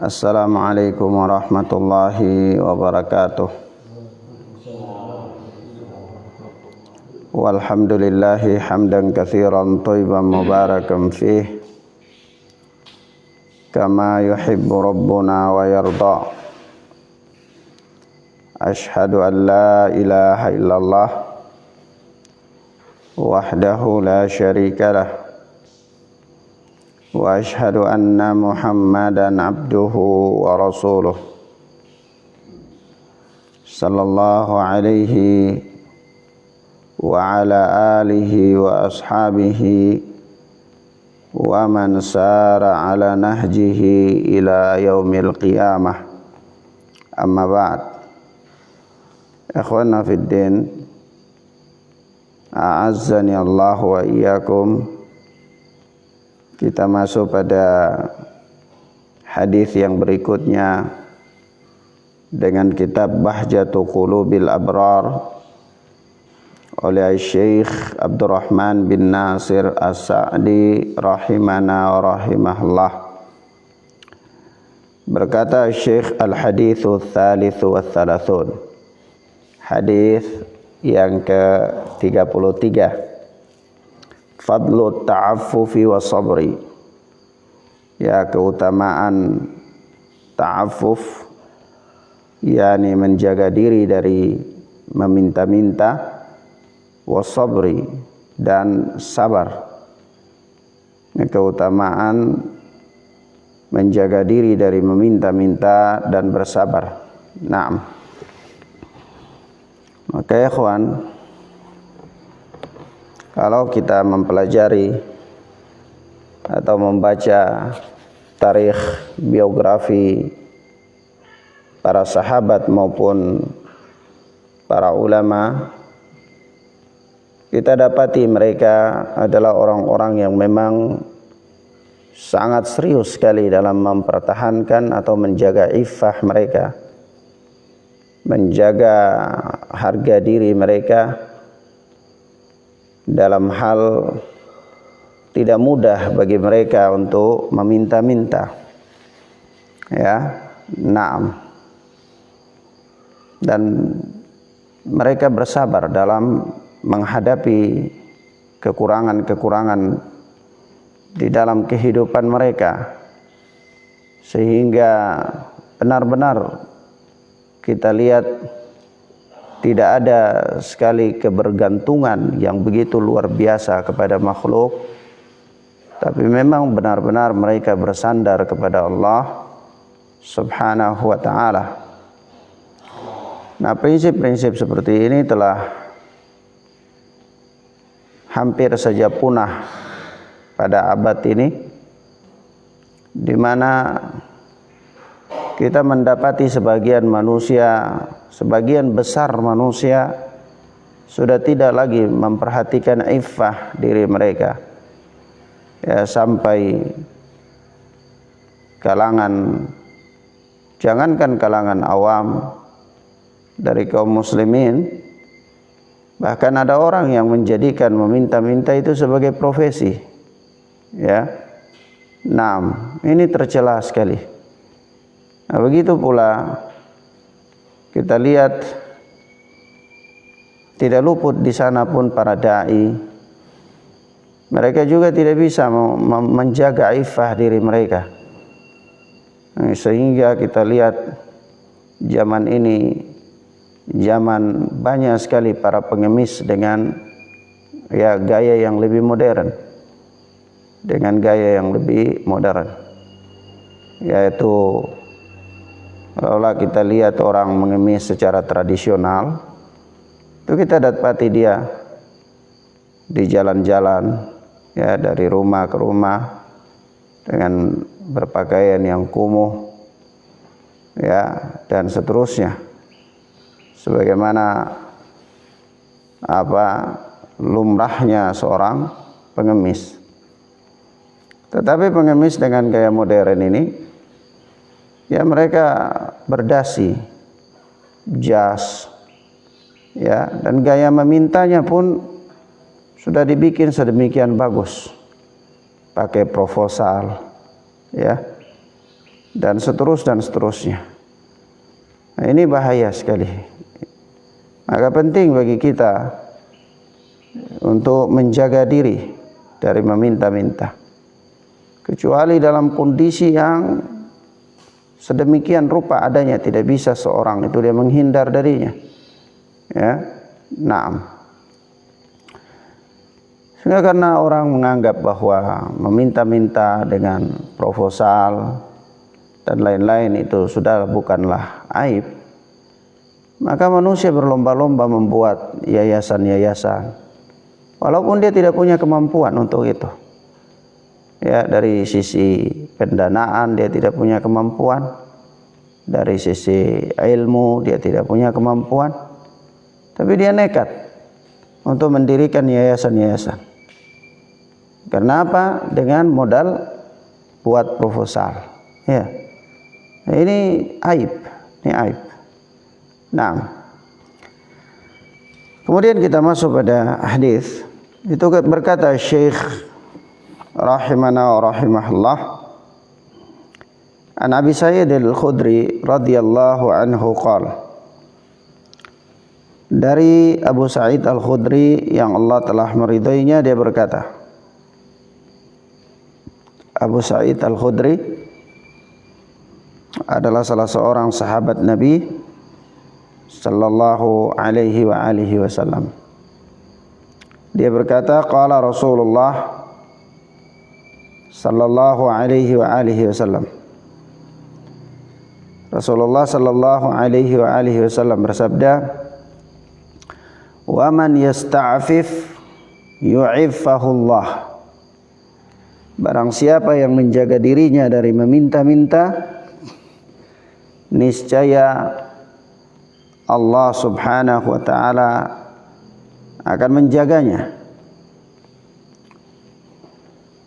Assalamualaikum warahmatullahi wabarakatuh. Walhamdulillahi hamdan katsiran thayyiban mubarakan fih kama yuhibbu rabbuna wa yarda. Ashhadu an la ilaha illallah wahdahu la syarika lah wa ashhadu anna Muhammadan abduhu wa rasuluh sallallahu alaihi wa ala alihi wa ashabihi wa man sara ala nahjihi ila yaumil qiyamah. Amma ba'd. Ikhwana fid din, a'azzani Allah wa iyyakum. Kita masuk pada hadis yang berikutnya dengan kitab Bahjatu Qulubil Abrar oleh Syekh Abdurrahman bin Nasir As-Sa'di rahimana wa rahimahullah. Berkata Syekh, al-haditsu tsalitsu wa tsalasun, hadis yang ke-33, fadlu ta'affufi wa sabri, ya, keutamaan ta'affuf, yakni menjaga diri dari meminta-minta, wa sabri, dan sabar. Ini keutamaan menjaga diri dari meminta-minta dan bersabar. Naam. Maka ya ikhwan, kalau kita mempelajari atau membaca tarikh biografi para sahabat maupun para ulama, kita dapati mereka adalah orang-orang yang memang sangat serius sekali dalam mempertahankan atau menjaga iffah mereka, menjaga harga diri mereka dalam hal tidak mudah bagi mereka untuk meminta-minta, ya, naam. Dan mereka bersabar dalam menghadapi kekurangan-kekurangan di dalam kehidupan mereka, sehingga benar-benar kita lihat tidak ada sekali kebergantungan yang begitu luar biasa kepada makhluk, tapi memang benar-benar mereka bersandar kepada Allah Subhanahu wa ta'ala. Nah, prinsip-prinsip seperti ini telah hampir saja punah pada abad ini, di mana kita mendapati sebagian besar manusia sudah tidak lagi memperhatikan iffah diri mereka, ya, sampai kalangan, jangankan kalangan awam dari kaum muslimin, bahkan ada orang yang menjadikan meminta-minta itu sebagai profesi, ya. Nah, ini tercela sekali. Nah, begitu pula kita lihat tidak luput di sana pun para dai. Mereka juga tidak bisa menjaga iffah diri mereka. Nah, sehingga kita lihat zaman ini zaman banyak sekali para pengemis dengan, ya, gaya yang lebih modern. Dengan gaya yang lebih modern, yaitu kalau kita lihat orang mengemis secara tradisional, itu kita dapati dia di jalan-jalan, ya, dari rumah ke rumah dengan berpakaian yang kumuh, ya, dan seterusnya, sebagaimana lumrahnya seorang pengemis. Tetapi pengemis dengan gaya modern ini, ya, mereka berdasi, jas, ya, dan gaya memintanya pun sudah dibikin sedemikian bagus, pakai proposal, ya, dan seterusnya. Nah, ini bahaya sekali. Maka penting bagi kita untuk menjaga diri dari meminta-minta, kecuali dalam kondisi yang sedemikian rupa adanya, tidak bisa seorang itu dia menghindar darinya. Ya, naam. Sehingga karena orang menganggap bahwa meminta-minta dengan proposal dan lain-lain itu sudah bukanlah aib, maka manusia berlomba-lomba membuat yayasan-yayasan, walaupun dia tidak punya kemampuan untuk itu. Ya, dari sisi pendanaan dia tidak punya kemampuan, dari sisi ilmu dia tidak punya kemampuan, tapi dia nekat untuk mendirikan yayasan-yayasan. Karena apa? Dengan modal buat proposal. Ya, nah, ini aib, Nah, kemudian kita masuk pada hadis. Itu berkata Syekh rahimana wa rahimahullah, an Abi Sa'id al-Khudri radhiyallahu anhu qala, dari Abu Sa'id al-Khudri yang Allah telah meridainya, dia berkata, Abu Sa'id al-Khudri adalah salah seorang sahabat Nabi sallallahu alaihi wa alihi wasallam. Dia berkata, qala Rasulullah sallallahu alaihi wa alihi wasallam. Rasulullah sallallahu alaihi wa alihi wasallam bersabda, "Wa man yasta'fif yu'iffahullah." Barang siapa yang menjaga dirinya dari meminta-minta, niscaya Allah Subhanahu wa taala akan menjaganya.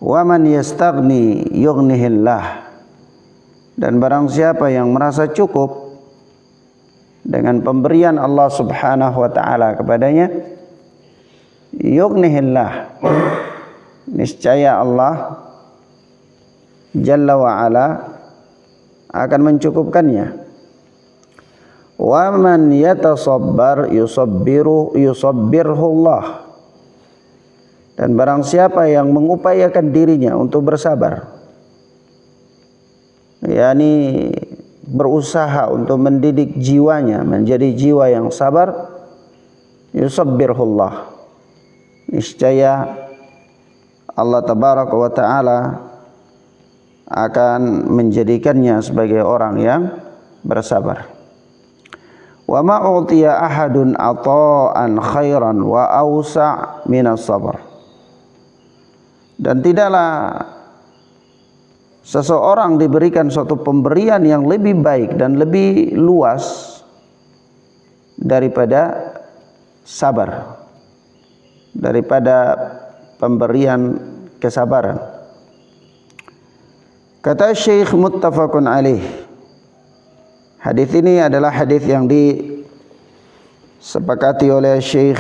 Wa man yastaghni yughnihillah. Dan barang siapa yang merasa cukup dengan pemberian Allah Subhanahu wa taala kepadanya, yughnihillah, niscaya Allah Jalla wa ala akan mencukupkannya. Wa man yatasabbar yusabbirhullah. Dan barang siapa yang mengupayakan dirinya untuk bersabar, yakni berusaha untuk mendidik jiwanya menjadi jiwa yang sabar, yusabbirhullah, niscaya Allah tabaraka wa taala akan menjadikannya sebagai orang yang bersabar. Wa ma utiya ahadun ata'an khairan wa awsa' minas sabr. Dan tidaklah seseorang diberikan suatu pemberian yang lebih baik dan lebih luas daripada sabar, daripada pemberian kesabaran. Kata Syekh, muttafaqun alaih. Hadis ini adalah hadis yang disepakati oleh Syekh,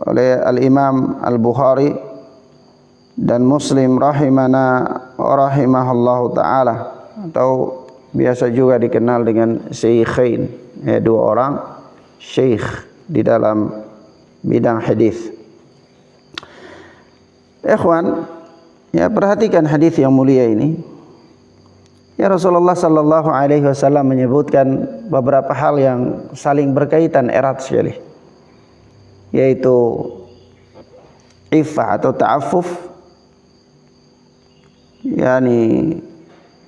oleh Al-Imam Al-Bukhari dan Muslim rahimana wa rahimahallahu ta'ala, atau biasa juga dikenal dengan Syekhain, ya, dua orang syekh di dalam bidang hadis. Ikhwan, ya, perhatikan hadis yang mulia ini. Ya, Rasulullah sallallahu alaihi wasallam menyebutkan beberapa hal yang saling berkaitan erat sekali, yaitu iffah atau ta'affuf, yakni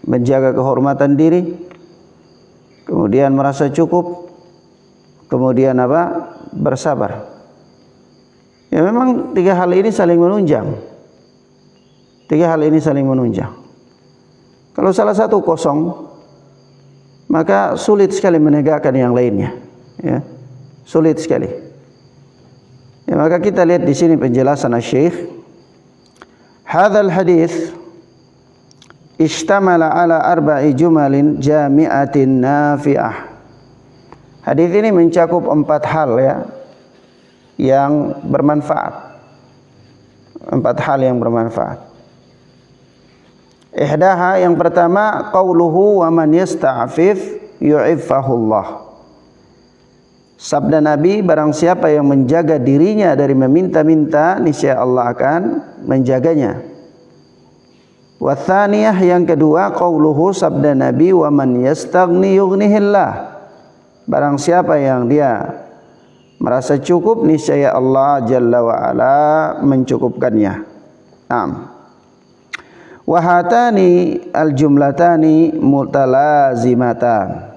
menjaga kehormatan diri, kemudian merasa cukup, kemudian apa? Bersabar. Ya, memang tiga hal ini saling menunjang. Kalau salah satu kosong, maka sulit sekali menegakkan yang lainnya. Ya, sulit sekali. Ya, maka kita lihat di sini penjelasan Syekh. Hadzal hadis ishtamala ala arba'i jumalin jami'atin nafi'ah. Hadis ini mencakup 4 hal, ya, yang bermanfaat. 4 hal yang bermanfaat. Ihdaha, yang pertama, qauluhu wa man yasta'fif yu'iffahullah. Sabda Nabi, barang siapa yang menjaga dirinya dari meminta-minta, niscaya Allah akan menjaganya. Wa tsaniyah, yang kedua, qauluhu, sabda Nabi, wa man yastaghni yughnihillah. Barang siapa yang dia merasa cukup, niscaya Allah Jalla wa Ala mencukupkannya. Naam. Wa hatani al-jumlatani mutalazimatan.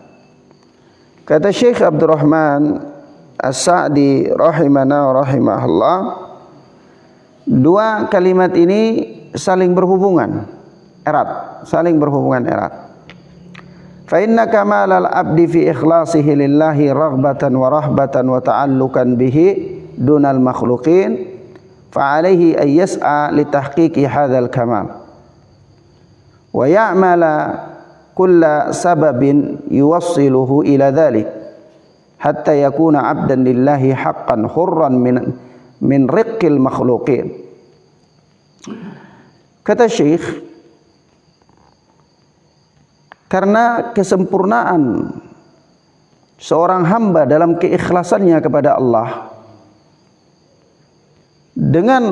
Kata Syekh Abdurrahman As-Sa'di rahimana rahimahullah, dua kalimat ini saling berhubungan erat, saling berhubungan erat. Fa inna kamalal abdi fi ikhlasihi lillahi raghbatan wa rahbatan wa ta'allukan bihi dunal makhluqin fa alaihi ay yas'a li tahqiqi hadzal kamal wa ya'mala kulla sababin yuwassiluhu ila dhalik hatta yakuna abdan lillahi haqqan hurran min riqqil makhluqin. Kata Syekh, karena kesempurnaan seorang hamba dalam keikhlasannya kepada Allah dengan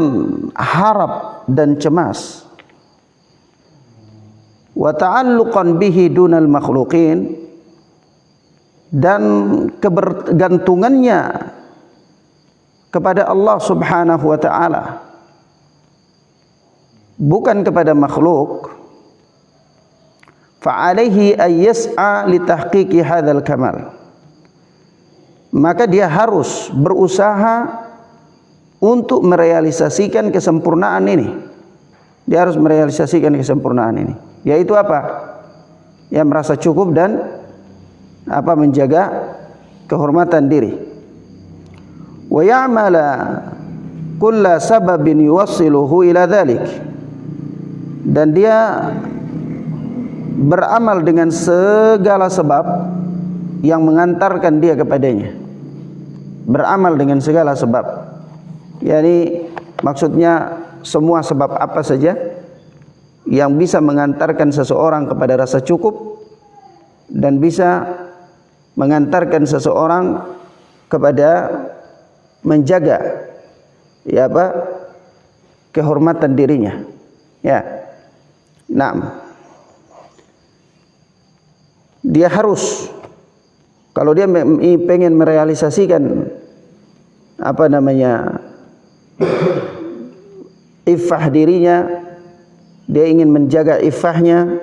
harap dan cemas, wa ta'alluqan bihi dunal makhluqin, dan kebergantungannya kepada Allah Subhanahu wa ta'ala, bukan kepada makhluk, fa alaihi ay yas'a li tahqiqi hadzal kamal, maka dia harus berusaha untuk merealisasikan kesempurnaan ini. Dia harus merealisasikan kesempurnaan ini. Yaitu apa? Yang merasa cukup dan menjaga kehormatan diri. Wa ya'mala kulla sababin yuwassiluhu ila dhalik, dan dia beramal dengan segala sebab yang mengantarkan dia kepadanya. Beramal dengan segala sebab, yakni maksudnya semua sebab apa saja yang bisa mengantarkan seseorang kepada rasa cukup dan bisa mengantarkan seseorang kepada menjaga kehormatan dirinya. Dia harus, kalau dia pengen merealisasikan iffah dirinya, dia ingin menjaga iffahnya,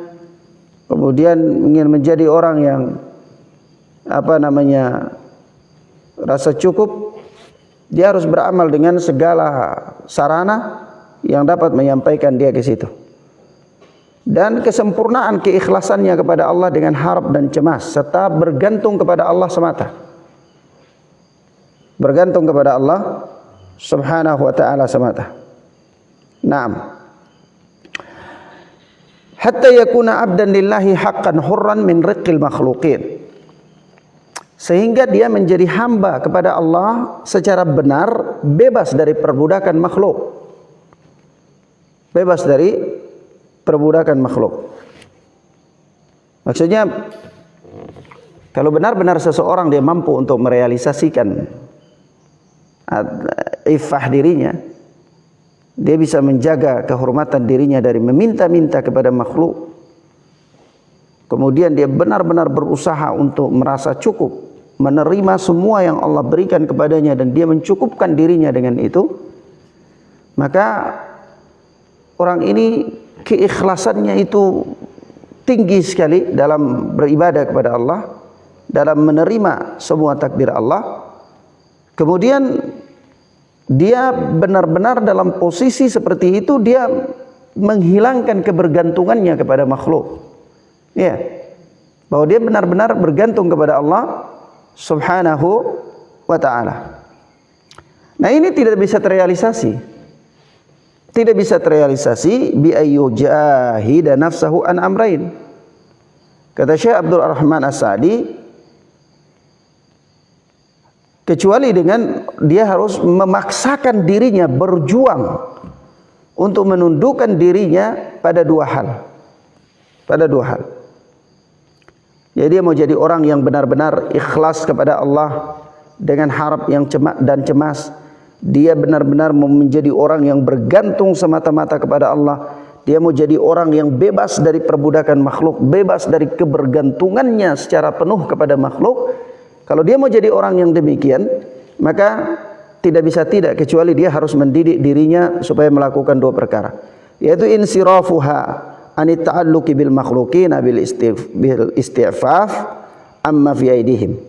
kemudian ingin menjadi orang yang rasa cukup, dia harus beramal dengan segala sarana yang dapat menyampaikan dia ke situ. Dan kesempurnaan keikhlasannya kepada Allah dengan harap dan cemas, serta bergantung kepada Allah semata. Bergantung kepada Allah Subhanahu wa ta'ala semata. Naam. Hatta yakuna abdan lillahi haqqan hurran min riqqil makhluqin. Sehingga dia menjadi hamba kepada Allah secara benar, bebas dari perbudakan makhluk. Bebas dari perbudakan makhluk. Maksudnya, kalau benar-benar seseorang dia mampu untuk merealisasikan iffah dirinya, dia bisa menjaga kehormatan dirinya dari meminta-minta kepada makhluk. Kemudian dia benar-benar berusaha untuk merasa cukup, menerima semua yang Allah berikan kepadanya, dan dia mencukupkan dirinya dengan itu. Maka orang ini keikhlasannya itu tinggi sekali dalam beribadah kepada Allah, dalam menerima semua takdir Allah. Kemudian dia benar-benar dalam posisi seperti itu, dia menghilangkan kebergantungannya kepada makhluk. Bahwa dia benar-benar bergantung kepada Allah Subhanahu wa ta'ala. Nah, ini tidak bisa terrealisasi. Tidak bisa terrealisasi bi ayyujahida nafsahu an amrain. Kata Syekh Abdul Rahman As-Sa'di, kecuali dengan dia harus memaksakan dirinya berjuang untuk menundukkan dirinya pada dua hal. pada dua hal. Jadi dia mau jadi orang yang benar-benar ikhlas kepada Allah dengan harap yang cemas. Dia benar-benar mau menjadi orang yang bergantung semata-mata kepada Allah. Dia mau jadi orang yang bebas dari perbudakan makhluk, bebas dari kebergantungannya secara penuh kepada makhluk. Kalau dia mau jadi orang yang demikian, maka tidak bisa tidak kecuali dia harus mendidik dirinya supaya melakukan dua perkara, yaitu insirafuha anit ta'alluqi bil makhluqina bil istighfaf amma fi aidihim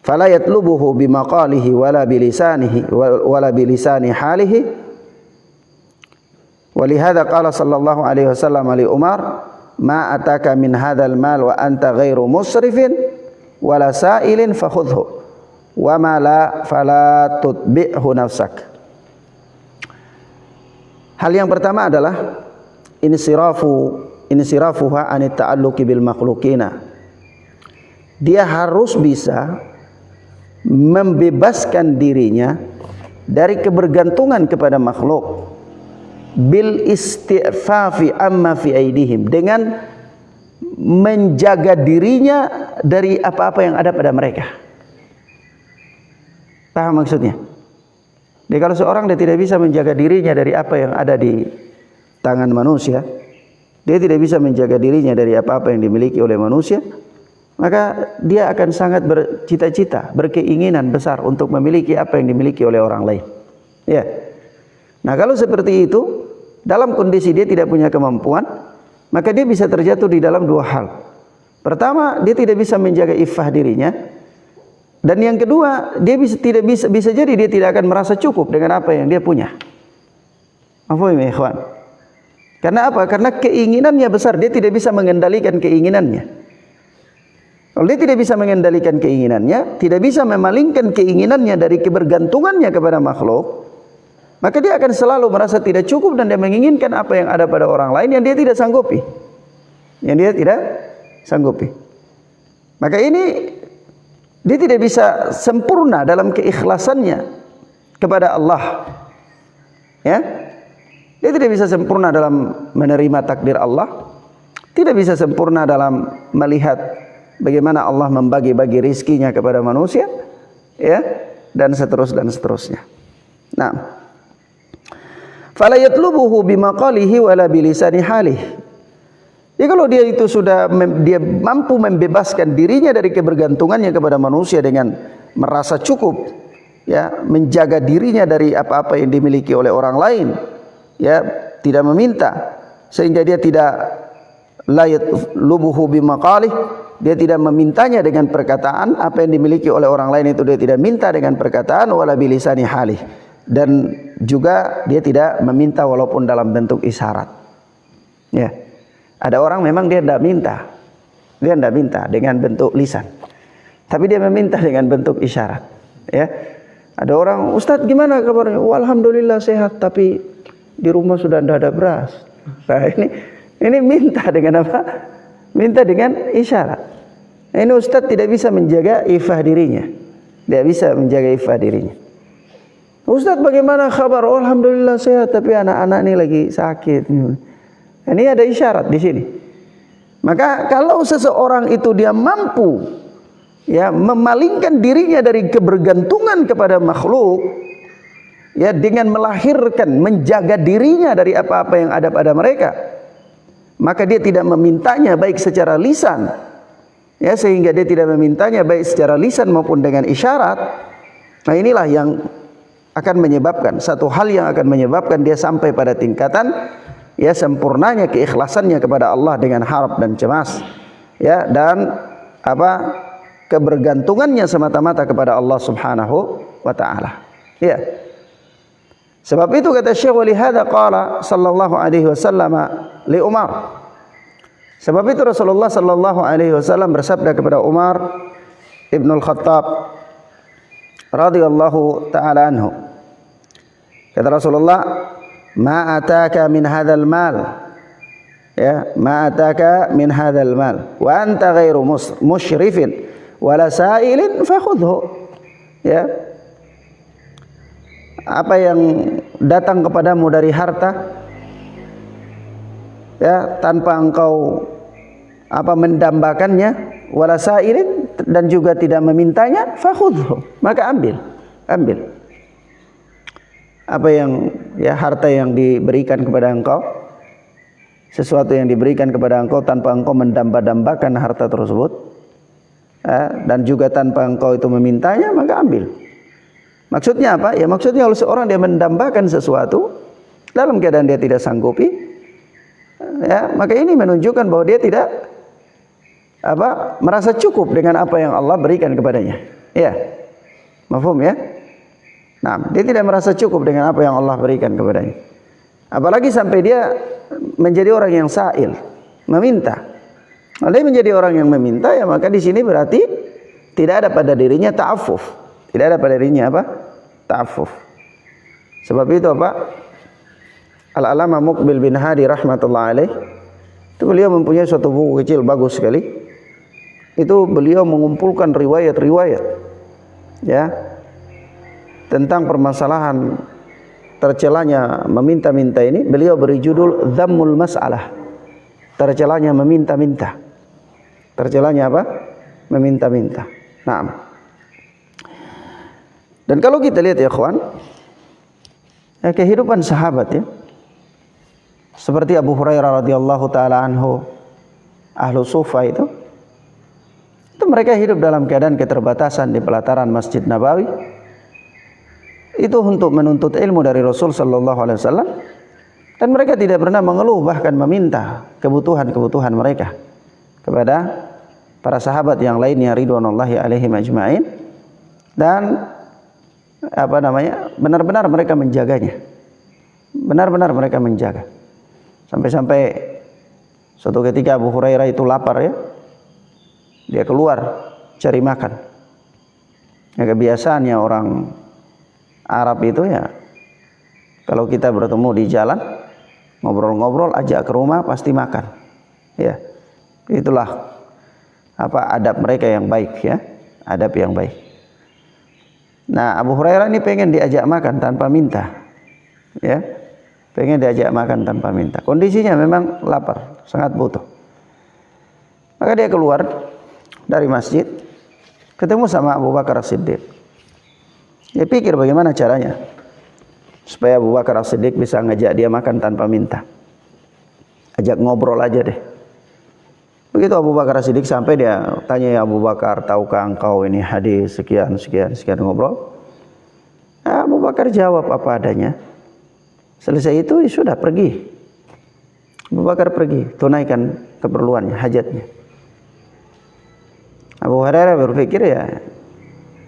fala yatlubuhu bimaqalihi wala bilisanihi wala bilisani halihi. Walihada qala sallallahu alaihi wasallam li Umar, ma ataka min hadzal mal wa anta ghairu musrifin wala sa'ilin fakhudhu wa ma la fala tutbi'hu nafsak. Hal yang pertama adalah insirafuha anit ta'alluqi bil makhluqina. Dia harus bisa membebaskan dirinya dari kebergantungan kepada makhluk, bil istighfafi amma fi aidihim, dengan menjaga dirinya dari apa-apa yang ada pada mereka. Paham maksudnya? Jadi kalau seorang dia tidak bisa menjaga dirinya dari apa yang ada di tangan manusia, dia tidak bisa menjaga dirinya dari apa-apa yang dimiliki oleh manusia, maka dia akan sangat bercita-cita, berkeinginan besar untuk memiliki apa yang dimiliki oleh orang lain. Ya. Nah, kalau seperti itu, dalam kondisi dia tidak punya kemampuan, maka dia bisa terjatuh di dalam dua hal. Pertama, dia tidak bisa menjaga iffah dirinya, dan yang kedua, dia bisa jadi dia tidak akan merasa cukup dengan apa yang dia punya. Apa ya, ikhwan? Karena apa? Karena keinginannya besar, dia tidak bisa mengendalikan keinginannya. Kalau dia tidak bisa mengendalikan keinginannya, tidak bisa memalingkan keinginannya dari kebergantungannya kepada makhluk, maka dia akan selalu merasa tidak cukup dan dia menginginkan apa yang ada pada orang lain yang dia tidak sanggupi. Maka ini dia tidak bisa sempurna dalam keikhlasannya kepada Allah. Ya? Dia tidak bisa sempurna dalam menerima takdir Allah, tidak bisa sempurna dalam melihat bagaimana Allah membagi-bagi rizkinya kepada manusia, ya, dan seterusnya. Nah, fala yatlubuhu bimaqalihi wala bilisani halih. Ya, kalau dia itu dia mampu membebaskan dirinya dari kebergantungannya kepada manusia dengan merasa cukup, ya, menjaga dirinya dari apa-apa yang dimiliki oleh orang lain, ya, tidak meminta, sehingga dia tidak la yatlubuhu bimaqalih, dia tidak memintanya dengan perkataan, apa yang dimiliki oleh orang lain itu dia tidak minta dengan perkataan, wala bilisani halih, dan juga dia tidak meminta walaupun dalam bentuk isyarat. Ya. Ada orang memang dia tidak minta dengan bentuk lisan, tapi dia meminta dengan bentuk isyarat. Ya. Ada orang, Ustadz gimana kabarnya? Alhamdulillah sehat, tapi di rumah sudah tidak ada beras. Nah, ini minta dengan apa? Minta dengan isyarat. Nah, ini Ustadz tidak bisa menjaga iffah dirinya. Tidak bisa menjaga iffah dirinya. Ustadz bagaimana kabar? Oh, alhamdulillah sehat, tapi anak-anak ini lagi sakit. Ini ada isyarat di sini. Maka kalau seseorang itu dia mampu, ya, memalingkan dirinya dari kebergantungan kepada makhluk, ya, dengan melahirkan, menjaga dirinya dari apa-apa yang ada pada mereka, maka dia tidak memintanya baik secara lisan, ya, sehingga dia tidak memintanya baik secara lisan maupun dengan isyarat. Nah, inilah yang akan menyebabkan, satu hal yang akan menyebabkan dia sampai pada tingkatan, ya, sempurnanya keikhlasannya kepada Allah dengan harap dan cemas, ya, dan apa, kebergantungannya semata-mata kepada Allah Subhanahu wa taala. Ya. Sebab itu kata Syekh, walihada qala sallallahu alaihi wasallam li Umar. Sebab itu Rasulullah sallallahu alaihi wasallam bersabda kepada Umar Ibn al-Khattab radhiyallahu taala anhu. Kata Rasulullah, ma ataka min hadzal mal, ya, ma ataka min hadzal mal wa anta ghairu musyrifin wala sa'ilin fakhudhu. Ya, apa yang datang kepadamu dari harta, ya, tanpa engkau mendambakannya, wala sa'irin, dan juga tidak memintanya, fakhudhu, maka ambil. Apa yang harta yang diberikan kepada engkau, sesuatu yang diberikan kepada engkau tanpa engkau mendamba-dambakan harta tersebut, dan juga tanpa engkau itu memintanya, maka ambil. Maksudnya apa? Ya maksudnya kalau seorang dia mendambakan sesuatu dalam keadaan dia tidak sanggupi, maka ini menunjukkan bahwa dia tidak merasa cukup dengan apa yang Allah berikan kepadanya. Ya, mafhum ya? Nah, dia tidak merasa cukup dengan apa yang Allah berikan kepadanya. Apalagi sampai dia menjadi orang yang sa'il, meminta. Kalau dia menjadi orang yang meminta, ya maka di sini berarti tidak ada pada dirinya ta'affuf. Tidak ada pada dirinya ta'affuf. Sebab itu Al-Alama Muqbil bin Hadi rahmatullah alaih, itu beliau mempunyai suatu buku kecil bagus sekali. Itu beliau mengumpulkan riwayat-riwayat tentang permasalahan tercelanya meminta-minta ini. Beliau beri judul Dhammul Mas'alah, tercelanya meminta-minta. Tercelanya meminta-minta. Nah, dan kalau kita lihat ya kawan, kehidupan sahabat seperti Abu Hurairah radhiyallahu taala anhu, ahlu sufa itu mereka hidup dalam keadaan keterbatasan di pelataran Masjid Nabawi. Itu untuk menuntut ilmu dari Rasul sallallahu alaihi wasallam, dan mereka tidak pernah mengeluh, bahkan meminta kebutuhan-kebutuhan mereka kepada para sahabat yang lainnya ridwanullahi alaihim ajma'in, dan benar-benar mereka menjaganya. Benar-benar mereka menjaga. Sampai-sampai suatu ketika Abu Hurairah itu lapar dia keluar cari makan. Kebiasaannya orang Arab itu kalau kita bertemu di jalan, ngobrol-ngobrol, ajak ke rumah pasti makan. Itulah adab mereka yang baik, adab yang baik. Nah, Abu Hurairah ini pengen diajak makan tanpa minta, pengen diajak makan tanpa minta. Kondisinya memang lapar, sangat butuh. Maka dia keluar dari masjid, ketemu sama Abu Bakar As-Siddiq. Dia pikir bagaimana caranya supaya Abu Bakar As-Siddiq bisa ngajak dia makan tanpa minta. Ajak ngobrol aja deh. Begitu Abu Bakar As-Siddiq sampai, dia tanya, ya Abu Bakar, tahukah engkau ini hadis sekian ngobrol. Abu Bakar jawab apa adanya. Selesai itu sudah pergi. Abu Bakar pergi, tunaikan keperluannya, hajatnya. Abu Hurairah berpikir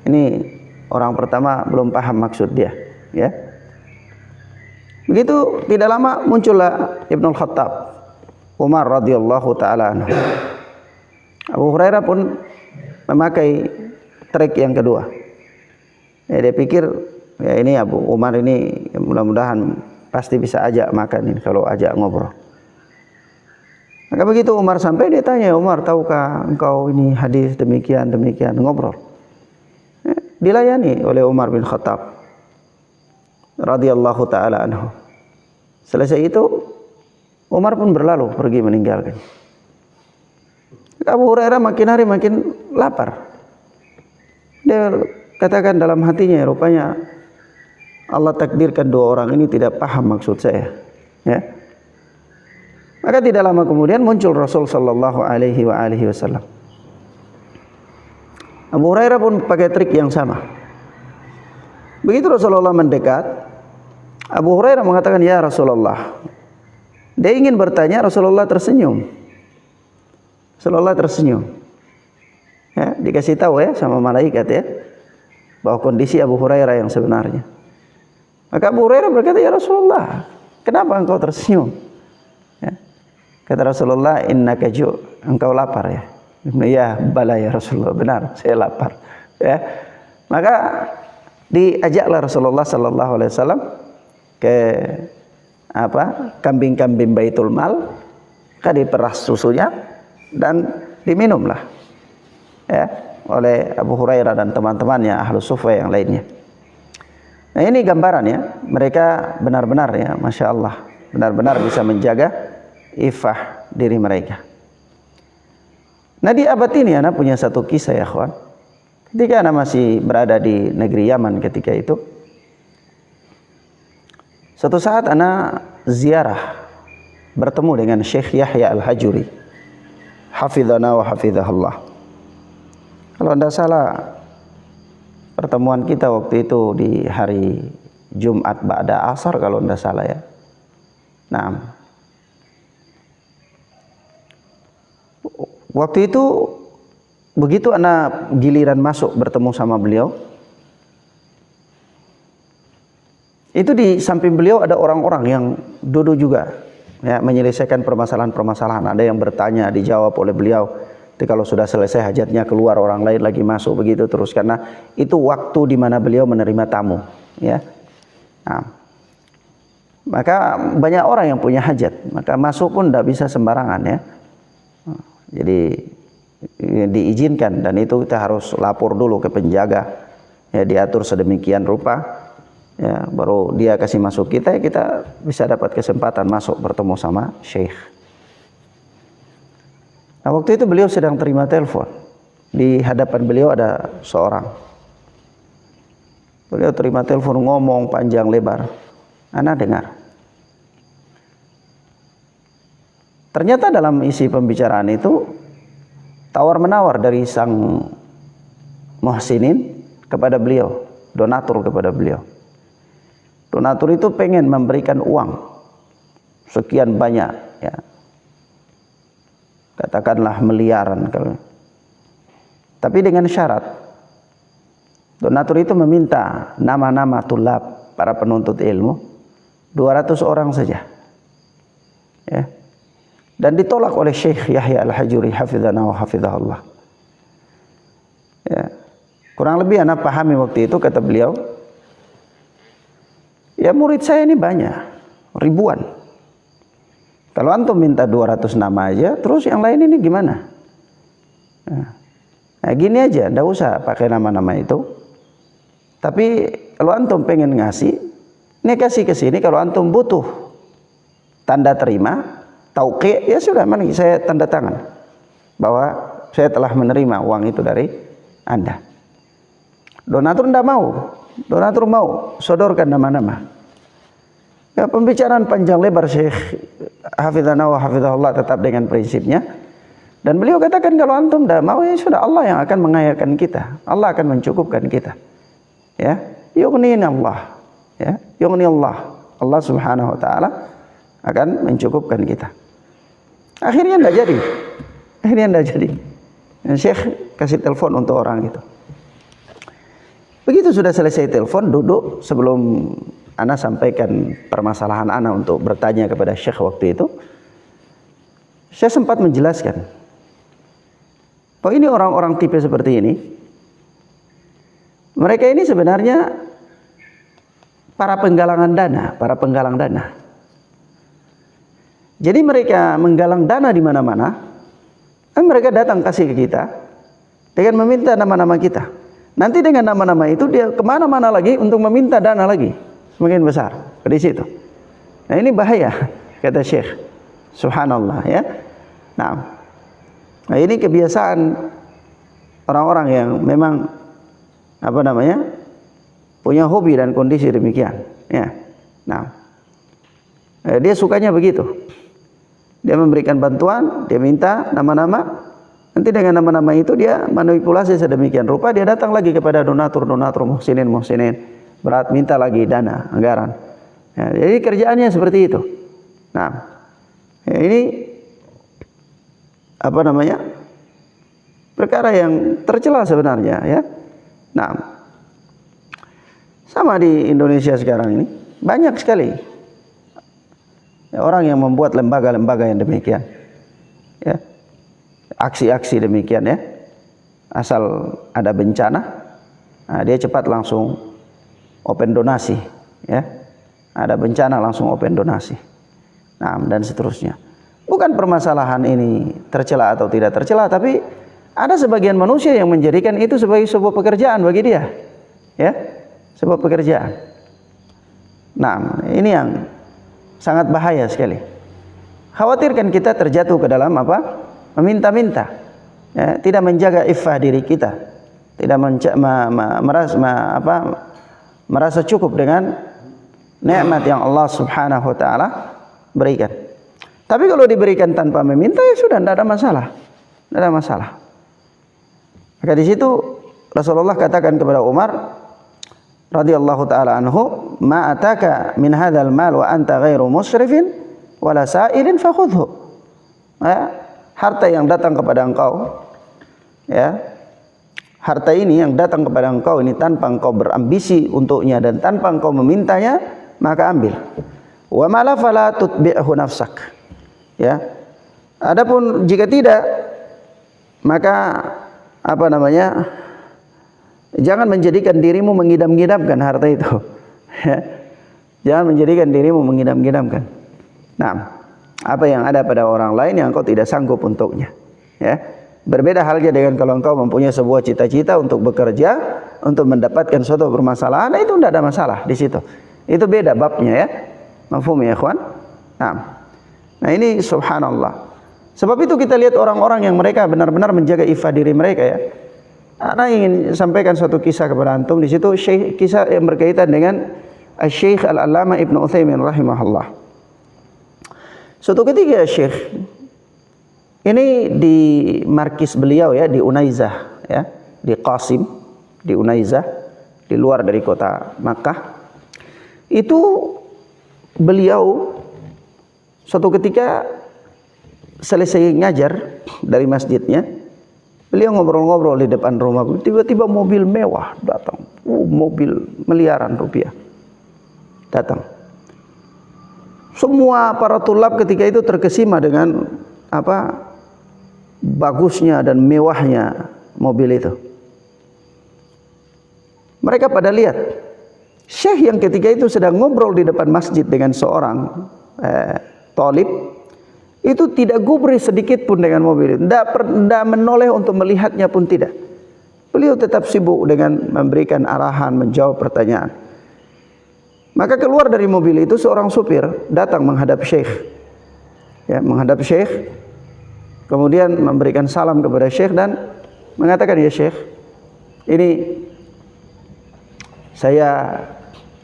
ini orang pertama belum paham maksud dia. Begitu tidak lama muncullah Ibnul Khattab, Umar radhiyallahu taala anhu. Abu Hurairah pun memakai trik yang kedua. Dia pikir ini Abu Umar ini mudah-mudahan pasti bisa ajak makan ini kalau ajak ngobrol. Maka begitu Umar sampai, dia tanya, Umar, tahukah engkau ini hadis demikian ngobrol. Dilayani oleh Umar bin Khattab radhiyallahu taala anhu. Selesai itu Umar pun berlalu pergi meninggalkan. Abu Hurairah makin hari makin lapar. Dia katakan dalam hatinya, rupanya Allah takdirkan dua orang ini tidak paham maksud saya. Maka tidak lama kemudian muncul Rasul sallallahu alaihi wasallam. Abu Hurairah pun pakai trik yang sama. Begitu Rasulullah mendekat, Abu Hurairah mengatakan, ya Rasulullah. Dia ingin bertanya, Rasulullah tersenyum. Dikasih tahu sama malaikat bahwa kondisi Abu Hurairah yang sebenarnya. Maka Abu Hurairah berkata, ya Rasulullah, kenapa engkau tersenyum? Kata Rasulullah, innaka ju', engkau lapar ya. Ya bala ya Rasulullah, benar, saya lapar. Maka diajaklah Rasulullah sallallahu alaihi wasallam ke kambing-kambing Baitul Mal, diperas susunya dan diminumlah oleh Abu Hurairah dan teman-temannya ahlu sufa yang lainnya. Nah, ini gambaran mereka benar-benar Masya Allah, benar-benar bisa menjaga ifah diri mereka. Nah, di abad ini anak punya satu kisah ya kawan. Ketika anak masih berada di negeri Yaman ketika itu, suatu saat anak ziarah bertemu dengan Syekh Yahya Al-Hajuri, hafizana wa hafizahullah. Kalau tidak salah, pertemuan kita waktu itu di hari Jumat ba'da asar kalau tidak salah ya. Nah, waktu itu begitu anak giliran masuk bertemu sama beliau, itu di samping beliau ada orang-orang yang duduk juga ya, menyelesaikan permasalahan-permasalahan. Ada yang bertanya, dijawab oleh beliau. Jadi kalau sudah selesai hajatnya keluar, orang lain lagi masuk, begitu terus, karena itu waktu di mana beliau menerima tamu ya. Nah, maka banyak orang yang punya hajat, maka masuk pun tidak bisa sembarangan ya. Jadi diizinkan, dan itu kita harus lapor dulu ke penjaga ya, diatur sedemikian rupa ya, baru dia kasih masuk kita, ya kita bisa dapat kesempatan masuk bertemu sama syekh. Nah, waktu itu beliau sedang terima telepon, di hadapan beliau ada seorang, beliau terima telepon ngomong panjang lebar, ana dengar. Ternyata dalam isi pembicaraan itu tawar-menawar dari sang muhsinin kepada beliau, donatur kepada beliau. Donatur itu pengen memberikan uang sekian banyak ya, katakanlah miliaran kalau. Tapi dengan syarat, donatur itu meminta nama-nama tulab, para penuntut ilmu, 200 orang saja ya. Dan ditolak oleh Syekh Yahya Al-Hajuri hafizana wa hafizahullah ya. Kurang lebih anak pahami waktu itu, kata beliau, ya murid saya ini banyak, ribuan. Kalau antum minta 200 nama aja, terus yang lain ini gimana? Nah gini aja, ndak usah pakai nama-nama itu. Tapi kalau antum pengen ngasih, ini kasih ke sini. Kalau antum butuh tanda terima, tauqi', ya sudah, mari saya tanda tangan bahwa saya telah menerima uang itu dari Anda. Donatur tidak mau, donatur mau sodorkan nama-nama. Ya, pembicaraan panjang lebar Syekh hafizana wa hafizahullah tetap dengan prinsipnya, dan beliau katakan kalau antum tidak mau, ya sudah, Allah yang akan mengayakan kita, Allah akan mencukupkan kita ya, yughnin Allah ya, yughni Allah, Allah subhanahu wa ta'ala akan mencukupkan kita. Akhirnya tidak jadi, Dan Syekh kasih telepon untuk orang itu. Begitu sudah selesai telepon, duduk, sebelum ana sampaikan permasalahan ana untuk bertanya kepada Syekh waktu itu, saya sempat menjelaskan bahwa ini orang-orang tipe seperti ini, mereka ini sebenarnya para penggalang dana. Jadi mereka menggalang dana di mana-mana, dan mereka datang kasih ke kita dengan meminta nama-nama kita. Nanti dengan nama-nama itu dia kemana-mana lagi untuk meminta dana lagi semakin besar di situ. Nah ini bahaya, kata Syekh. Subhanallah ya. Nah ini kebiasaan orang-orang yang memang punya hobi dan kondisi demikian ya. Nah dia sukanya begitu. Dia memberikan bantuan, dia minta nama-nama, nanti dengan nama-nama itu dia manipulasi sedemikian rupa, dia datang lagi kepada donatur, muhsinin, berat minta lagi dana, anggaran. Ya, jadi kerjaannya seperti itu. Nah, ya ini perkara yang tercela sebenarnya ya. Nah, sama di Indonesia sekarang ini banyak sekali orang yang membuat lembaga-lembaga yang demikian ya, aksi-aksi demikian ya, asal ada bencana, nah dia cepat langsung open donasi ya, ada bencana langsung open donasi, nah dan seterusnya. Bukan permasalahan ini tercela atau tidak tercela, tapi ada sebagian manusia yang menjadikan itu sebagai sebuah pekerjaan bagi dia ya, sebuah pekerjaan. Nah ini yang sangat bahaya sekali. Khawatirkan kita terjatuh ke dalam meminta-minta ya, tidak menjaga iffah diri kita, tidak merasa cukup dengan nikmat yang Allah Subhanahu wa taala berikan. Tapi kalau diberikan tanpa meminta, ya sudah, tidak ada masalah. Tidak ada masalah. Maka di situ Rasulullah katakan kepada Umar radhiyallahu taala anhu, "Ma ataka min hadzal mal wa anta ghairu musrifin wala sa'ilin fakhudhu." Ya, harta yang datang kepada engkau, ya, harta ini yang datang kepada engkau ini tanpa engkau berambisi untuknya dan tanpa engkau memintanya, maka ambil. Wa ma la fala tutbi'hu nafsak. Ya. Adapun jika tidak, maka jangan menjadikan dirimu mengidam-ngidamkan harta itu. Jangan menjadikan dirimu mengidam-ngidamkan. Nah, apa yang ada pada orang lain yang engkau tidak sanggup untuknya. Ya. Berbeda halnya dengan kalau engkau mempunyai sebuah cita-cita untuk bekerja, untuk mendapatkan suatu permasalahan, itu tidak ada masalah di situ. Itu beda babnya, ya. Mafhum ya, ikhwan? Nah, ini subhanallah. Sebab itu kita lihat orang-orang yang mereka benar-benar menjaga iffah diri mereka, ya. Ana ingin sampaikan suatu kisah kepada antum di situ, kisah yang berkaitan dengan Syekh Al-Allamah Ibnu Utsaimin rahimahullah. Suatu ketika Syekh ini di markis beliau, ya, di Unaizah, ya, di Qasim, di Unaizah, di luar dari kota Makkah. Itu beliau suatu ketika selesai ngajar dari masjidnya, beliau ngobrol-ngobrol di depan rumah. Tiba-tiba mobil mewah datang, mobil miliaran rupiah datang. Semua para tulab ketika itu terkesima dengan bagusnya dan mewahnya mobil itu. Mereka pada lihat Syekh yang ketika itu sedang ngobrol di depan masjid dengan seorang talib, itu tidak gubris sedikit pun dengan mobil itu, tidak menoleh untuk melihatnya pun tidak. Beliau tetap sibuk dengan memberikan arahan, menjawab pertanyaan. Maka keluar dari mobil itu seorang supir datang menghadap Syekh, ya, menghadap Syekh, kemudian memberikan salam kepada Syekh dan mengatakan, "Ya Syekh, ini saya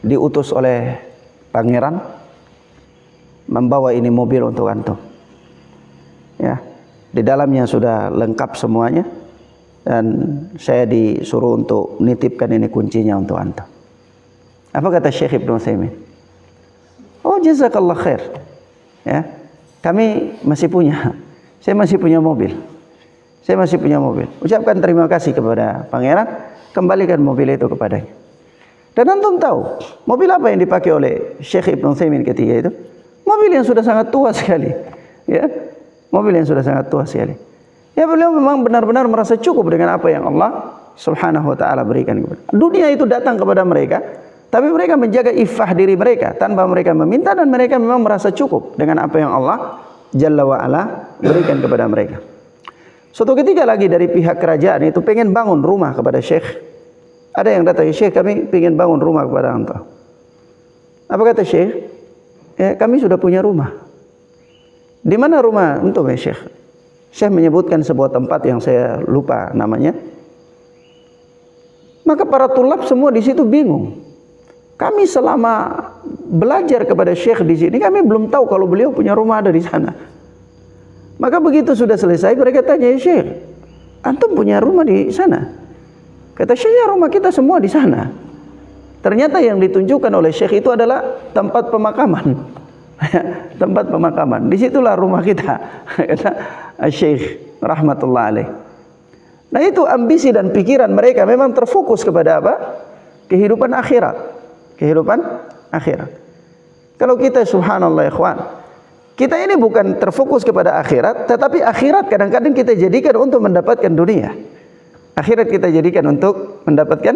diutus oleh pangeran membawa ini mobil untuk antum. Ya, di dalamnya sudah lengkap semuanya dan saya disuruh untuk nitipkan ini kuncinya untuk antum." Apa kata Syekh Ibnu Utsaimin? "Oh, jazakallah khair. Ya, kami masih punya. Saya masih punya mobil. Saya masih punya mobil. Ucapkan terima kasih kepada pangeran, kembalikan mobil itu kepadanya." Dan antum tahu, mobil apa yang dipakai oleh Syekh Ibnu Utsaimin ketika itu? Mobil yang sudah sangat tua sekali. Ya, mobil yang sudah sangat tua sekali. Ya, beliau memang benar-benar merasa cukup dengan apa yang Allah Subhanahu wa taala berikan kepada. Dunia itu datang kepada mereka, tapi mereka menjaga iffah diri mereka tanpa mereka meminta, dan mereka memang merasa cukup dengan apa yang Allah Jalla wa ala berikan kepada mereka. Suatu ketika lagi dari pihak kerajaan itu pengen bangun rumah kepada Syekh. Ada yang datang, "Syekh, kami pengen bangun rumah kepada anda." Apa kata Syekh? "Ya, kami sudah punya rumah." "Di mana rumah untuk ya Syekh?" Syekh menyebutkan sebuah tempat yang saya lupa namanya. Maka para tulab semua di situ bingung. Kami selama belajar kepada Syekh di sini, kami belum tahu kalau beliau punya rumah ada di sana. Maka begitu sudah selesai, mereka tanya, "Ya Syekh, antum punya rumah di sana?" Kata Syekh, "Ya, rumah kita semua di sana." Ternyata yang ditunjukkan oleh Syekh itu adalah tempat pemakaman. Tempat pemakaman. Disitulah rumah kita, kata Syekh rahmatullah alaih. Nah, itu ambisi dan pikiran mereka memang terfokus kepada apa? Kehidupan akhirat. Kehidupan akhirat. Kalau kita subhanallah ikhwan, kita ini bukan terfokus kepada akhirat, tetapi akhirat kadang-kadang kita jadikan untuk mendapatkan dunia. Akhirat kita jadikan untuk mendapatkan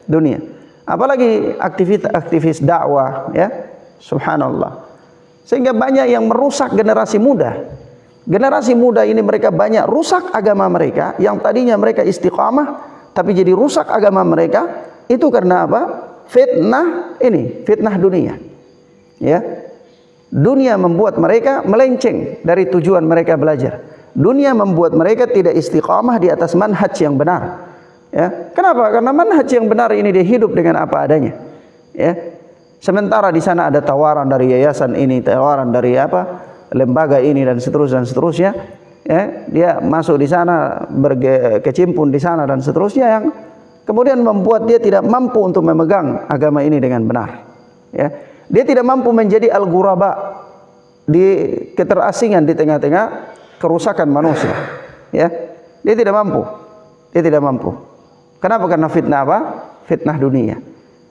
dunia. Apalagi aktivis dakwah, ya, subhanallah. Sehingga banyak yang merusak generasi muda. Generasi muda ini mereka banyak rusak agama mereka, yang tadinya mereka istiqamah tapi jadi rusak agama mereka. Itu karena apa? Fitnah ini, fitnah dunia. Ya. Dunia membuat mereka melenceng dari tujuan mereka belajar. dunia membuat mereka tidak istiqamah di atas manhaj yang benar. Ya, kenapa? Karena manhaj yang benar ini dia hidup dengan apa adanya. Ya, sementara di sana ada tawaran dari yayasan ini, tawaran dari apa lembaga ini dan seterusnya. Ya, dia masuk di sana, berkecimpung di sana dan seterusnya, yang kemudian membuat dia tidak mampu untuk memegang agama ini dengan benar. Ya, dia tidak mampu menjadi al-ghuraba, di keterasingan di tengah-tengah kerusakan manusia. Ya, dia tidak mampu. Dia tidak mampu. Kenapa? Karena fitnah apa? Fitnah dunia.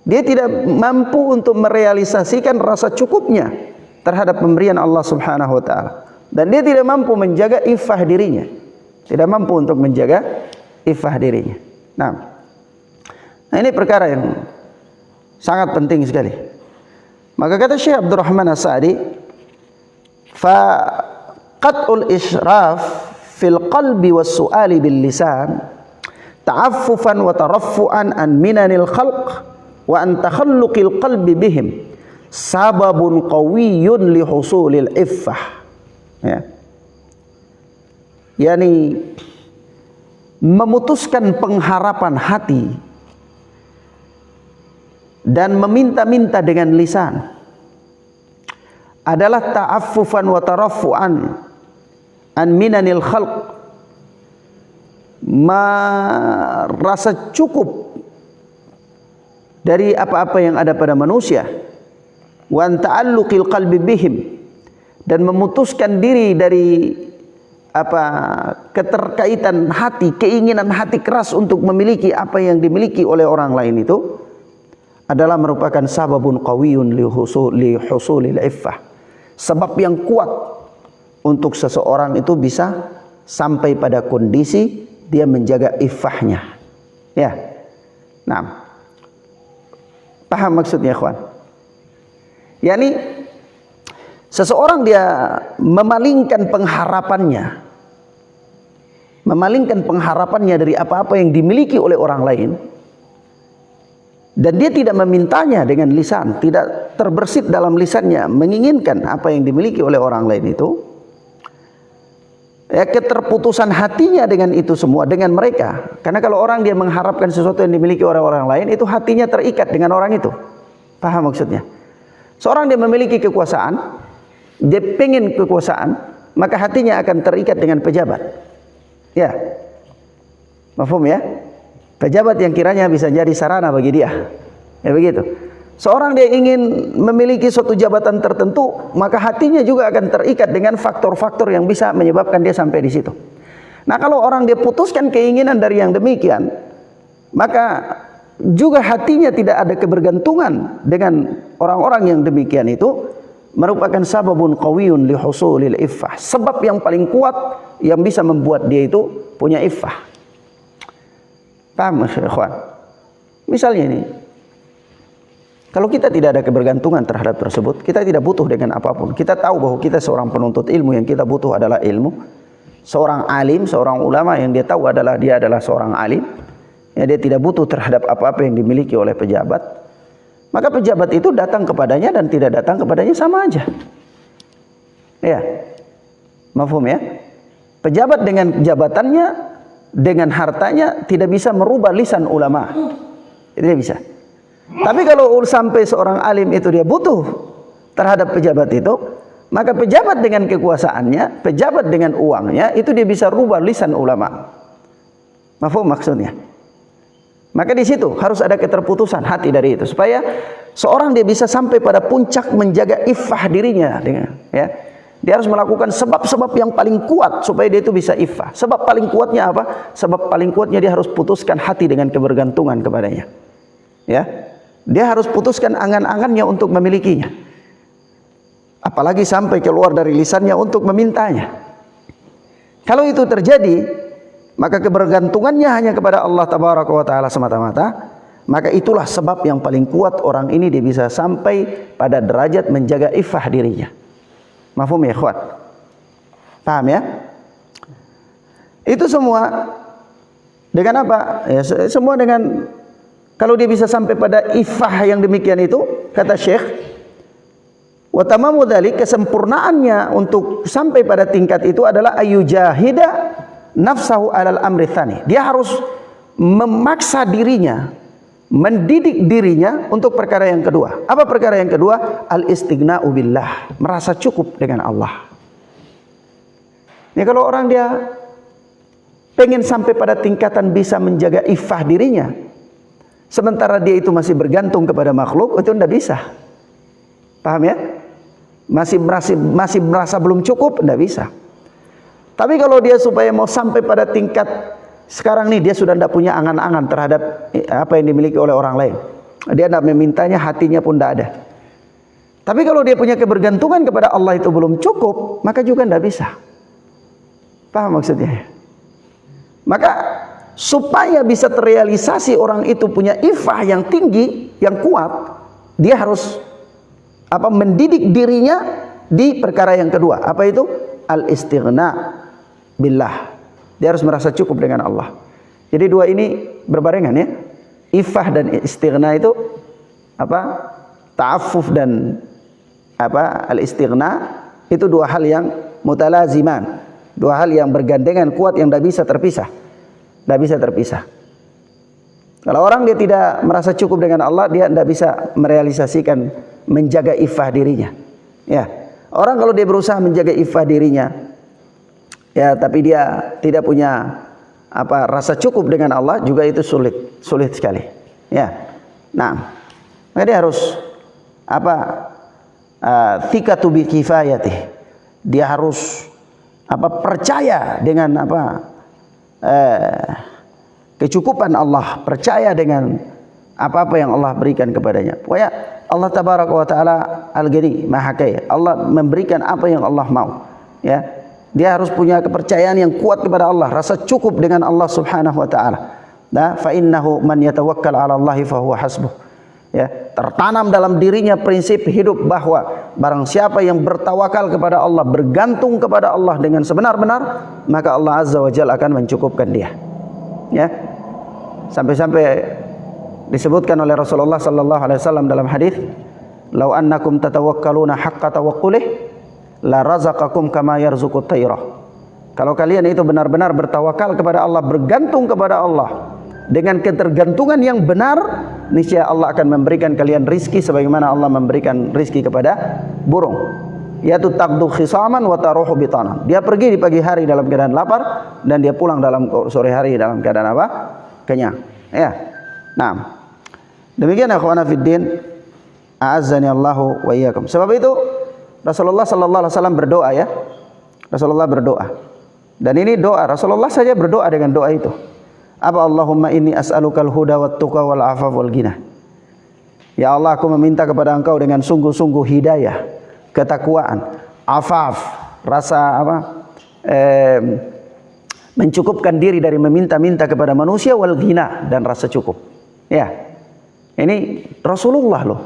Dia tidak mampu untuk merealisasikan rasa cukupnya terhadap pemberian Allah Subhanahu wa taala. Dan dia tidak mampu menjaga iffah dirinya. Tidak mampu untuk menjaga iffah dirinya. Nah, ini perkara yang sangat penting sekali. Maka kata Syekh Abdurrahman As-Sa'di, fa qat'ul israf fil qalbi was su'ali bil lisan ta'affufan wa taraffu'an an minanil khalq wa an takhalluqil qalbi bihim sababun qawiyyun li husulil iffah. Ya, yani memutuskan pengharapan hati dan meminta-minta dengan lisan adalah ta'affufan wa taraffu'an an minanil khalq, merasa cukup dari apa-apa yang ada pada manusia, wa ta'alluqil qalbi bihim, dan memutuskan diri dari apa keterkaitan hati, keinginan hati keras untuk memiliki apa yang dimiliki oleh orang lain, itu adalah merupakan sababun qawiyyun li husulil iffah, sebab yang kuat untuk seseorang itu bisa sampai pada kondisi dia menjaga iffahnya. Ya. Nah, paham maksudnya, ikhwan? Yani seseorang dia memalingkan pengharapannya dari apa-apa yang dimiliki oleh orang lain, dan dia tidak memintanya dengan lisan, tidak terbersit dalam lisannya menginginkan apa yang dimiliki oleh orang lain itu. Ya, keterputusan hatinya dengan itu semua, dengan mereka. Karena kalau orang dia mengharapkan sesuatu yang dimiliki oleh orang lain, itu hatinya terikat dengan orang itu. Paham maksudnya? Seorang dia memiliki kekuasaan, dia pengen kekuasaan, maka hatinya akan terikat dengan pejabat. Ya, mafhum ya? Pejabat yang kiranya bisa jadi sarana bagi dia. Ya begitu. Seorang dia ingin memiliki suatu jabatan tertentu, maka hatinya juga akan terikat dengan faktor-faktor yang bisa menyebabkan dia sampai di situ. Nah, kalau orang dia putuskan keinginan dari yang demikian, maka juga hatinya tidak ada kebergantungan dengan orang-orang yang demikian itu, merupakan sababun qawiyyun li husulil iffah, sebab yang paling kuat yang bisa membuat dia itu punya iffah. Paham, ikhwan? Misalnya ini, kalau kita tidak ada kebergantungan terhadap tersebut, kita tidak butuh dengan apapun. Kita tahu bahwa kita seorang penuntut ilmu, yang kita butuh adalah ilmu. Seorang alim, seorang ulama yang dia tahu adalah dia adalah seorang alim. Ya, dia tidak butuh terhadap apa-apa yang dimiliki oleh pejabat. Maka pejabat itu datang kepadanya dan tidak datang kepadanya sama aja. Ya, mafhum ya? Pejabat dengan jabatannya, dengan hartanya tidak bisa merubah lisan ulama. Tidak bisa. Tapi kalau sampai seorang alim itu dia butuh terhadap pejabat itu, maka pejabat dengan kekuasaannya, pejabat dengan uangnya, itu dia bisa rubah lisan ulama. Mafhum maksudnya? Maka di situ harus ada keterputusan hati dari itu, supaya seorang dia bisa sampai pada puncak menjaga iffah dirinya dengan, ya. Dia harus melakukan sebab-sebab yang paling kuat supaya dia itu bisa iffah. Sebab paling kuatnya apa? Sebab paling kuatnya dia harus putuskan hati dengan kebergantungan kepadanya. Ya. Dia harus putuskan angan-angannya untuk memilikinya. Apalagi sampai keluar dari lisannya untuk memintanya. Kalau itu terjadi, maka kebergantungannya hanya kepada Allah Tabaraka wa Ta'ala semata-mata. Maka itulah sebab yang paling kuat orang ini dia bisa sampai pada derajat menjaga iffah dirinya. Mafhum ya, ikhwan? Paham ya? Itu semua dengan apa? Ya, semua dengan, kalau dia bisa sampai pada iffah yang demikian itu, kata Syekh, Wa tamamu dzalik, kesempurnaannya untuk sampai pada tingkat itu adalah ayujahida nafsahu alal amri tsani. Dia harus memaksa dirinya, mendidik dirinya untuk perkara yang kedua. Apa perkara yang kedua? Al-istighna'u billah, merasa cukup dengan Allah. Ini kalau orang dia pengen sampai pada tingkatan bisa menjaga iffah dirinya, sementara dia itu masih bergantung kepada makhluk, itu tidak bisa. Paham ya? Masih merasa belum cukup, tidak bisa. Tapi kalau dia supaya mau sampai pada tingkat sekarang nih, dia sudah tidak punya angan-angan terhadap apa yang dimiliki oleh orang lain. Dia tidak memintanya, hatinya pun tidak ada. Tapi kalau dia punya kebergantungan kepada Allah itu belum cukup, maka juga tidak bisa. Paham maksudnya? Maka supaya bisa terrealisasi orang itu punya iffah yang tinggi, yang kuat, dia harus mendidik dirinya di perkara yang kedua. Apa itu? Al-istighna billah. Dia harus merasa cukup dengan Allah. Jadi dua ini berbarengan ya. Iffah dan istighna itu ta'affuf dan al-istighna itu dua hal yang mutalaziman. Dua hal yang bergandengan kuat yang tidak bisa terpisah. Tidak bisa terpisah. Kalau orang dia tidak merasa cukup dengan Allah, dia tidak bisa merealisasikan, menjaga iffah dirinya. Ya, orang kalau dia berusaha menjaga iffah dirinya, ya, tapi dia tidak punya rasa cukup dengan Allah, juga itu sulit sekali. Ya, nah, maka dia harus thikatu bi kifayatih. Dia harus percaya dengan kecukupan Allah, percaya dengan apa-apa yang Allah berikan kepadanya. Pokoknya Allah tabaraka wa taala al-ghani, maha kaya. Allah memberikan apa yang Allah mau. Ya, dia harus punya kepercayaan yang kuat kepada Allah, rasa cukup dengan Allah subhanahu wa taala. Nah, fa innahu man yatawakkal 'ala Allahi fa huwa hasbuh. Ya, tertanam dalam dirinya prinsip hidup bahwa barang siapa yang bertawakal kepada Allah, bergantung kepada Allah dengan sebenar-benar, maka Allah azza wa jalla akan mencukupkan dia. Ya, sampai-sampai disebutkan oleh Rasulullah sallallahu alaihi wasallam dalam hadis, "Lau annakum tatawakkaluna haqqa tawakkulih la razaqakum kama yarzuqut tayra." Kalau kalian itu benar-benar bertawakal kepada Allah, bergantung kepada Allah dengan ketergantungan yang benar, niscaya Allah akan memberikan kalian rizki sebagaimana Allah memberikan rizki kepada burung. Yaitu taqdu khisaman wa taruhu bitanan. Dia pergi di pagi hari dalam keadaan lapar dan dia pulang dalam sore hari dalam keadaan kenyang. Ya. Nah, demikian akhwana fiddin, a'azzani Allahu wa iyyakum. Sebab itu Rasulullah sallallahu alaihi wasallam berdoa ya. Rasulullah berdoa. Dan ini doa Rasulullah saja berdoa dengan doa itu. Apa? Allahumma inni as'alukal huda wat tuqa wal afaf wal ghina. Ya Allah, aku meminta kepada Engkau dengan sungguh-sungguh hidayah, ketakwaan, afaf, rasa mencukupkan diri dari meminta-minta kepada manusia, wal ghina, dan rasa cukup. Ya. Ini Rasulullah loh.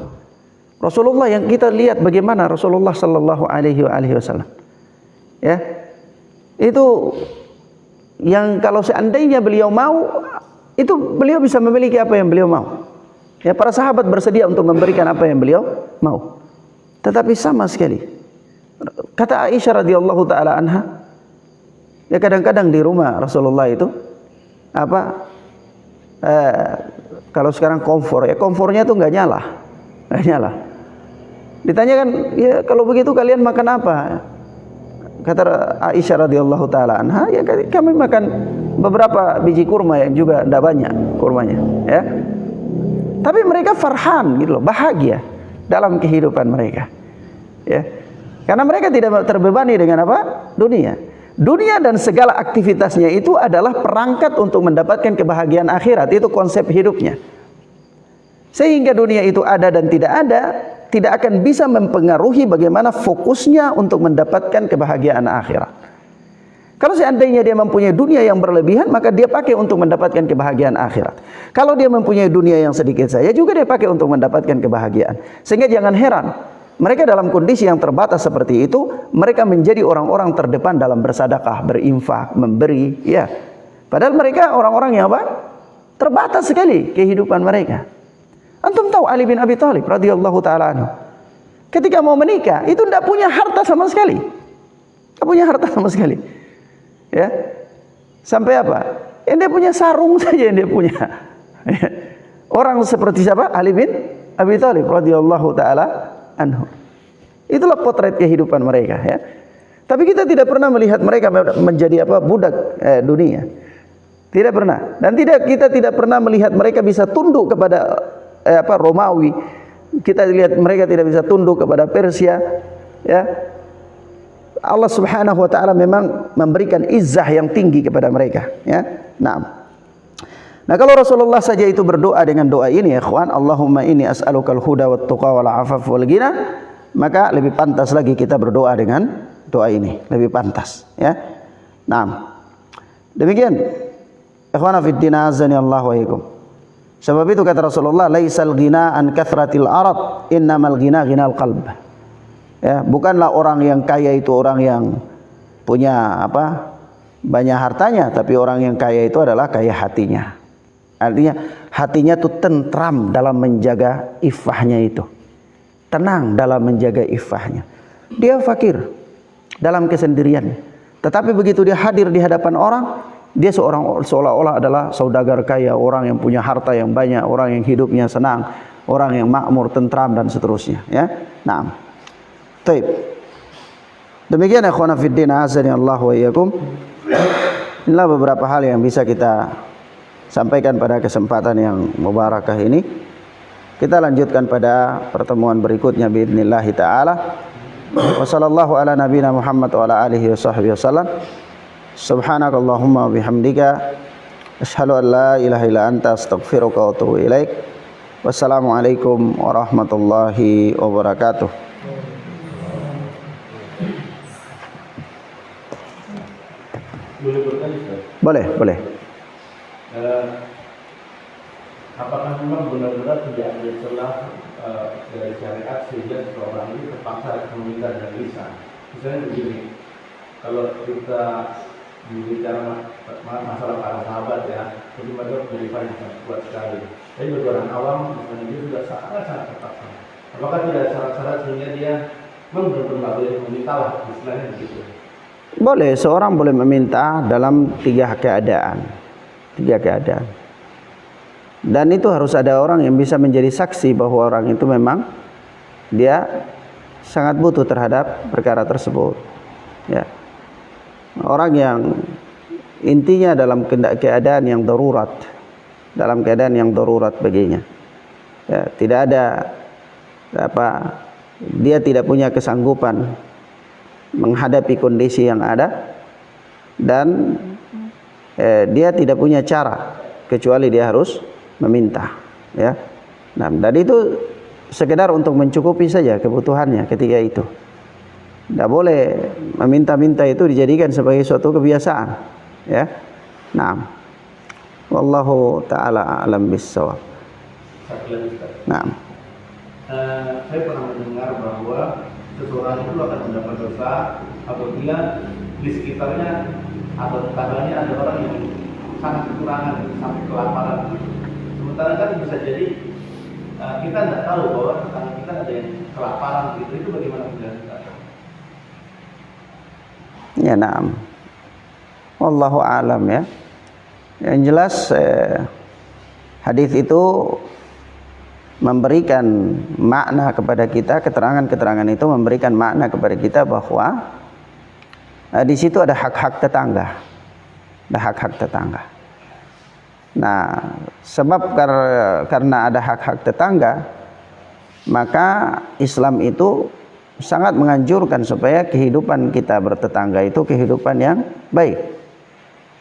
Rasulullah yang kita lihat bagaimana Rasulullah sallallahu alaihi wasallam. Ya. Itu yang kalau seandainya beliau mau, itu beliau bisa memiliki apa yang beliau mau. Ya, para sahabat bersedia untuk memberikan apa yang beliau mau. Tetapi sama sekali, kata Aisyah radhiyallahu taala anha, ya kadang-kadang di rumah Rasulullah itu kalau sekarang kompor, ya kompornya tuh nggak nyala. Ditanyakan, ya kalau begitu kalian makan apa? Kata Aisyah radhiyallahu taala anha, ya kami makan beberapa biji kurma yang juga tidak banyak kurmanya, ya. Tapi mereka farhan gitu loh, bahagia dalam kehidupan mereka. Ya. Karena mereka tidak terbebani dengan dunia. Dunia dan segala aktivitasnya itu adalah perangkat untuk mendapatkan kebahagiaan akhirat, itu konsep hidupnya. Sehingga dunia itu ada dan tidak akan bisa mempengaruhi bagaimana fokusnya untuk mendapatkan kebahagiaan akhirat. Kalau seandainya dia mempunyai dunia yang berlebihan, maka dia pakai untuk mendapatkan kebahagiaan akhirat. Kalau dia mempunyai dunia yang sedikit saja, juga dia pakai untuk mendapatkan kebahagiaan. Sehingga jangan heran, mereka dalam kondisi yang terbatas seperti itu, mereka menjadi orang-orang terdepan dalam bersedekah, berinfak, memberi, ya. Padahal mereka orang-orang yang terbatas sekali kehidupan mereka. Antum tahu Ali bin Abi Thalib radhiyallahu taala anhu. ketika mau menikah itu tidak punya harta sama sekali, tidak punya harta sama sekali, ya. Sampai apa? Yang dia punya sarung saja yang dia punya. Orang seperti siapa? Ali bin Abi Thalib radhiyallahu taala anhu. Itulah potret kehidupan mereka, ya. Tapi kita tidak pernah melihat mereka menjadi budak dunia. Tidak pernah. Dan kita tidak pernah melihat mereka bisa tunduk kepada Romawi. Kita lihat mereka tidak bisa tunduk kepada Persia, ya. Allah Subhanahu wa taala memang memberikan izzah yang tinggi kepada mereka, ya. Nah, kalau Rasulullah saja itu berdoa dengan doa ini, ya ikhwan, Allahumma inni as'alukal huda wat tuqa wal afaf wal ghina, maka lebih pantas lagi kita berdoa dengan doa ini, lebih pantas, ya. Demikian ikhwana fid din azani Allah wa iyakum. Sebab itu kata Rasulullah, laisal ghina an kathratil arad, innamal ghina ghinal qalb. Ya, bukanlah orang yang kaya itu orang yang punya banyak hartanya, tapi orang yang kaya itu adalah kaya hatinya. Artinya hatinya itu tentram dalam menjaga iffahnya itu. Tenang dalam menjaga iffahnya. Dia fakir dalam kesendirian. Tetapi begitu dia hadir di hadapan orang, dia seolah-olah adalah saudagar kaya, orang yang punya harta yang banyak, orang yang hidupnya senang, orang yang makmur, tentram dan seterusnya, ya. Taib. Demikian ikhwana fid din azani Allah wa iyyakum. Inilah beberapa hal yang bisa kita sampaikan pada kesempatan yang mubarakah ini. Kita lanjutkan pada pertemuan berikutnya biidznillah taala. Wassallallahu ala nabiyina Muhammad wa ala alihi washabbihi wasallam. Subhanakallahumma wa bihamdika asyhadu an la ilaha illa anta astaghfiruka wa atubu ilaik. Wassalamualaikum warahmatullahi wabarakatuh. Boleh bertanya, Ustaz? Boleh. Apakah memang benar-benar tidak ada celah dari syariat sehingga seseorang itu terpaksa meminta dengan lisan? Misalnya begini, kalau kita berbicara masalah para sahabat, ya, jadi mereka menjadi kuat sekali. Tapi bagi orang awam, misalnya dia sudah sangat-sangat terpaksa. Apakah tidak ada syarat-syarat sehingga dia memang benar-benar boleh meminta lah, istilahnya begitu? Boleh, seorang boleh meminta dalam tiga keadaan. Dan itu harus ada orang yang bisa menjadi saksi bahwa orang itu memang dia sangat butuh terhadap perkara tersebut, ya. Orang yang intinya dalam keadaan yang darurat, baginya, ya, tidak ada dia tidak punya kesanggupan menghadapi kondisi yang ada, dan dia tidak punya cara kecuali dia harus meminta, ya. Nah, dan itu sekedar untuk mencukupi saja kebutuhannya ketika itu. Tidak boleh meminta-minta itu dijadikan sebagai suatu kebiasaan, ya. Nah, wallahu taala a'lam bis-shawab. Nah, saya pernah mendengar bahwa seseorang itu akan mendapat dosa apabila di sekitarnya atau tetangganya ada orang yang sangat kekurangan, sampai kelaparan. Sementara kan bisa jadi kita tidak tahu bahwa tetangga kita ada yang kelaparan gitu. Itu bagaimana penjelasan? Ya, na'am. Wallahu a'lam, ya. Yang jelas hadis itu memberikan makna kepada kita, keterangan-keterangan itu memberikan makna kepada kita bahwa di situ ada hak-hak tetangga. Nah, sebab karena ada hak-hak tetangga, maka Islam itu sangat menganjurkan supaya kehidupan kita bertetangga itu kehidupan yang baik.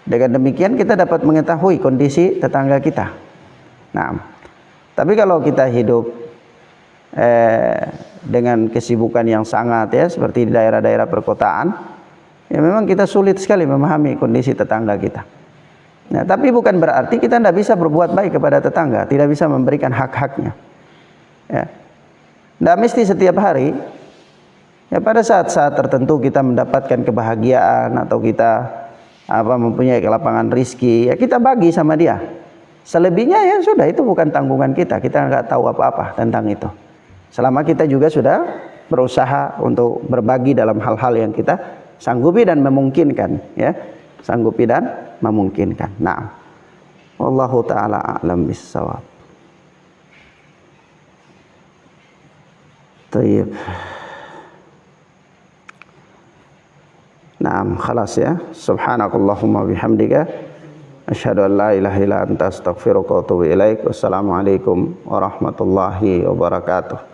Dengan demikian kita dapat mengetahui kondisi tetangga kita. Nah, tapi kalau kita hidup dengan kesibukan yang sangat, ya, seperti di daerah-daerah perkotaan, ya memang kita sulit sekali memahami kondisi tetangga kita. Nah, tapi bukan berarti kita tidak bisa berbuat baik kepada tetangga, tidak bisa memberikan hak-haknya. Ya. Tidak mesti setiap hari. Ya, pada saat-saat tertentu kita mendapatkan kebahagiaan atau kita mempunyai kelapangan rizki, ya kita bagi sama dia. Selebihnya ya sudah, itu bukan tanggungan kita. Kita nggak tahu apa-apa tentang itu. Selama kita juga sudah berusaha untuk berbagi dalam hal-hal yang kita sanggupi dan memungkinkan, ya, sanggupi dan memungkinkan. Nah, wallahu taala a'lam bissawab. Tayyib. Naam, khalas ya. Subhanakallahumma bihamdika asyhadu an la ilaha illa anta astaghfiruka wa atubu ilaik. Wassalamualaikum warahmatullahi wabarakatuh.